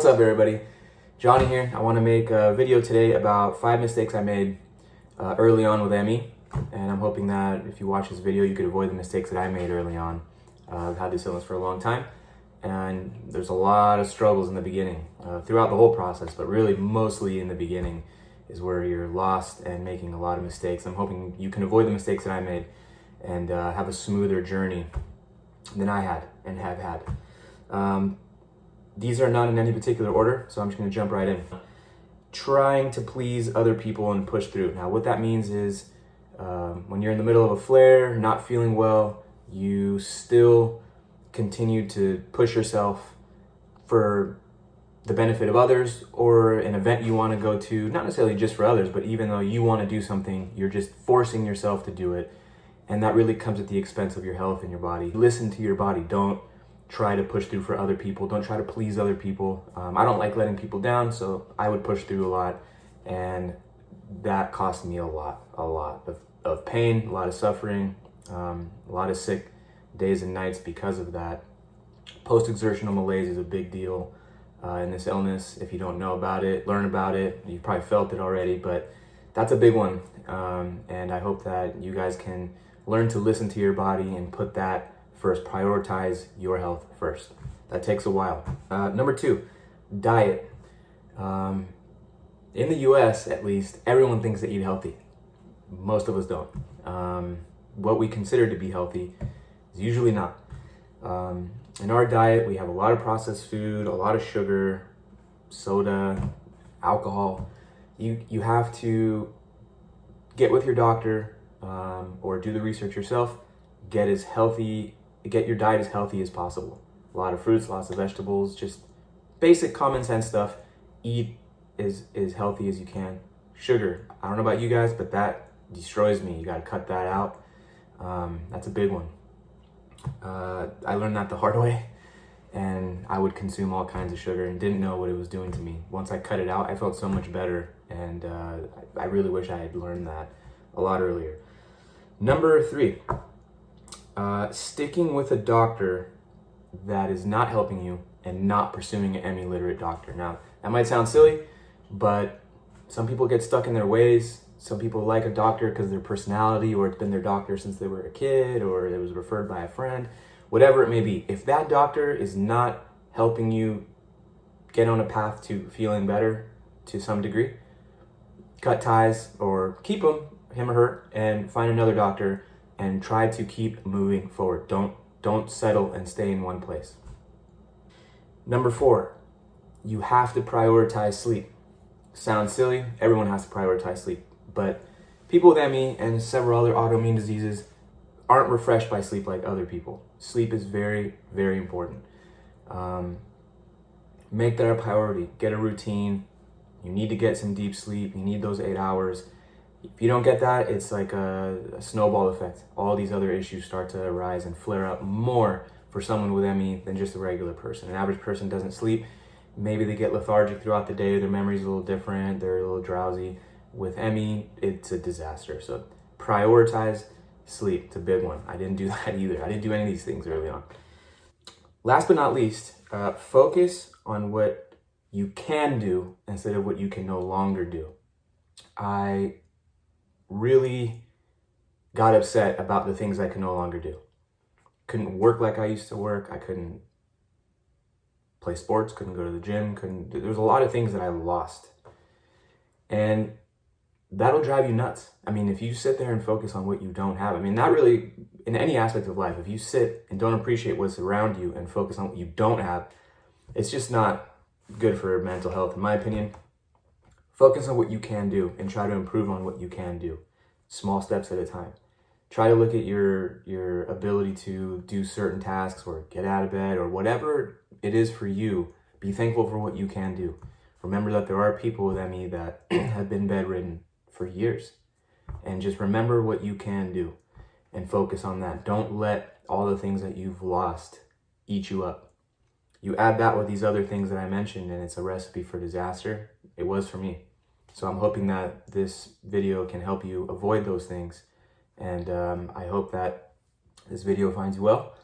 What's up everybody, Johnny here. I want to make a video today about 5 mistakes I made early on with ME, and I'm hoping that if you watch this video you could avoid the mistakes that I made early on. I've had this illness for a long time and there's a lot of struggles in the beginning, throughout the whole process, but really mostly in the beginning is where you're lost and making a lot of mistakes. I'm hoping you can avoid the mistakes that I made and have a smoother journey than I had and have had. These are not in any particular order, so I'm just going to jump right in. Trying to please other people and push through. Now, what that means is when you're in the middle of a flare, not feeling well, you still continue to push yourself for the benefit of others or an event you want to go to, not necessarily just for others, but even though you want to do something, you're just forcing yourself to do it. And that really comes at the expense of your health and your body. Listen to your body. Don't try to push through for other people. Don't try to please other people. I don't like letting people down, so I would push through a lot, and that cost me a lot of pain, a lot of suffering, a lot of sick days and nights because of that. Post-exertional malaise is a big deal in this illness. If you don't know about it, learn about it. You probably felt it already, but that's a big one. And I hope that you guys can learn to listen to your body and put that first. Prioritize your health first. That takes a while. Number 2, diet. In the US, at least, everyone thinks they eat healthy. Most of us don't. What we consider to be healthy is usually not. In our diet, we have a lot of processed food, a lot of sugar, soda, alcohol. You have to get with your doctor or do the research yourself. Get your diet as healthy as possible. A lot of fruits, lots of vegetables, just basic common sense stuff. Eat as healthy as you can. Sugar, I don't know about you guys, but that destroys me. You gotta cut that out. That's a big one. I learned that the hard way, and I would consume all kinds of sugar and didn't know what it was doing to me. Once I cut it out, I felt so much better, and I really wish I had learned that a lot earlier. Number 3, sticking with a doctor that is not helping you and not pursuing an ME literate doctor. Now, that might sound silly, but some people get stuck in their ways. Some people like a doctor because of their personality, or it's been their doctor since they were a kid, or it was referred by a friend, whatever it may be. If that doctor is not helping you get on a path to feeling better to some degree, cut ties or keep him or her, and find another doctor and try to keep moving forward. Don't settle and stay in one place. Number 4, you have to prioritize sleep. Sounds silly, everyone has to prioritize sleep, but people with ME and several other autoimmune diseases aren't refreshed by sleep like other people. Sleep is very, very important. Make that a priority. Get a routine. You need to get some deep sleep. You need those 8 hours. If you don't get that, it's like a snowball effect. All these other issues start to arise and flare up more for someone with ME than just a regular person. An average person doesn't sleep. Maybe they get lethargic throughout the day. Their memory's a little different. They're a little drowsy. With ME, it's a disaster. So prioritize sleep. It's a big one. I didn't do that either. I didn't do any of these things early on. Last but not least, focus on what you can do instead of what you can no longer do. I really got upset about the things I could no longer do. Couldn't work like I used to work. I couldn't play sports, couldn't go to the gym, there was a lot of things that I lost. And that'll drive you nuts. I mean, if you sit there and focus on what you don't have, I mean, not really in any aspect of life, if you sit and don't appreciate what's around you and focus on what you don't have, it's just not good for mental health, in my opinion. Focus on what you can do and try to improve on what you can do, small steps at a time. Try to look at your ability to do certain tasks or get out of bed or whatever it is for you. Be thankful for what you can do. Remember that there are people with ME that have been bedridden for years. And just remember what you can do and focus on that. Don't let all the things that you've lost eat you up. You add that with these other things that I mentioned and it's a recipe for disaster. It was for me. So I'm hoping that this video can help you avoid those things. And I hope that this video finds you well.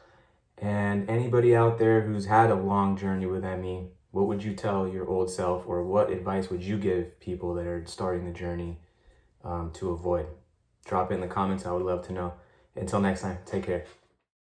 And anybody out there who's had a long journey with ME, What would you tell your old self, or what advice would you give people that are starting the journey to avoid? Drop it in the comments. I would love to know. Until next time, take care.